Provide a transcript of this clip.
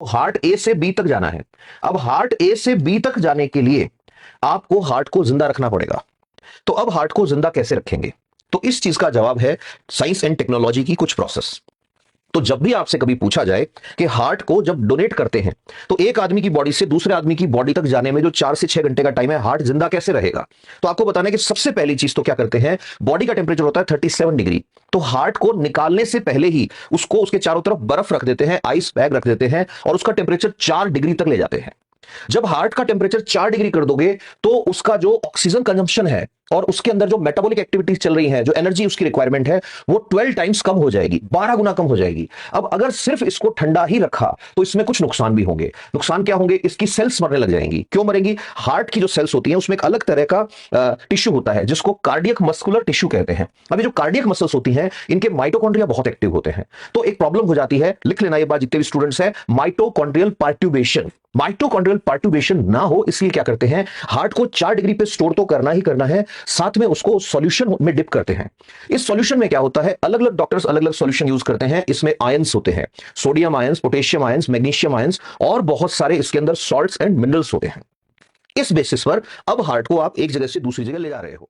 Heart ए से B तक जाना है। अब हार्ट ए से बी तक जाने के लिए आपको हार्ट को जिंदा रखना पड़ेगा। तो अब हार्ट को जिंदा कैसे रखेंगे? तो इस चीज का जवाब है साइंस एंड टेक्नोलॉजी की कुछ प्रोसेस। तो जब भी आपसे कभी पूछा जाए कि हार्ट को जब डोनेट करते हैं तो एक आदमी की बॉडी से दूसरे आदमी की बॉडी तक जाने में जो 4 से 6 घंटे का टाइम है, हार्ट जिंदा कैसे रहेगा? तो आपको बताना है कि सबसे पहली चीज तो क्या करते हैं, बॉडी का टेम्परेचर होता है 37 डिग्री। तो हार्ट को निकालने से पहले ही उसको उसके चारों तरफ बर्फ रख देते हैं, आइस बैग रख देते हैं और उसका टेम्परेचर 4 डिग्री तक ले जाते हैं। जब हार्ट का टेम्परेचर 4 डिग्री कर दोगे तो उसका जो ऑक्सीजन कंजम्पशन है और उसके अंदर जो मेटाबॉलिक एक्टिविटीज चल रही है, जो एनर्जी उसकी रिक्वायरमेंट है, वो 12 टाइम्स कम हो जाएगी, 12 गुना कम हो जाएगी। अब अगर सिर्फ इसको ठंडा ही रखा तो इसमें कुछ नुकसान भी होंगे। नुकसान क्या होंगे? इसकी सेल्स मरने लग जाएंगी। क्यों मरेंगी? हार्ट की जो सेल्स होती हैं उसमें एक अलग तरह का टिश्यू होता है जिसको कार्डियक मस्कुलर टिश्यू कहते हैं। अभी जो कार्डियक मसल्स होती हैं इनके माइटोकॉन्ड्रिया बहुत एक्टिव होते हैं। तो एक प्रॉब्लम हो जाती है, लिख लेना ये बात जितने भी स्टूडेंट्स हैं, माइटोकॉन्ड्रियल पार्ट्यूबेशन। माइटोकॉन्ड्रियल पार्ट्यूबेशन ना हो इसलिए क्या करते हैं, हार्ट को 4 डिग्री पे स्टोर तो करना ही करना है, साथ में उसको सॉल्यूशन में डिप करते हैं। इस सॉल्यूशन में क्या होता है, अलग अलग डॉक्टर्स अलग अलग सॉल्यूशन यूज करते हैं। इसमें आयंस होते हैं, sodium ions, potassium ions, magnesium ions और बहुत सारे इसके अंदर सॉल्ट्स एंड मिनरल्स होते हैं। इस बेसिस पर अब हार्ट को आप एक जगह से दूसरी जगह ले जा रहे हो।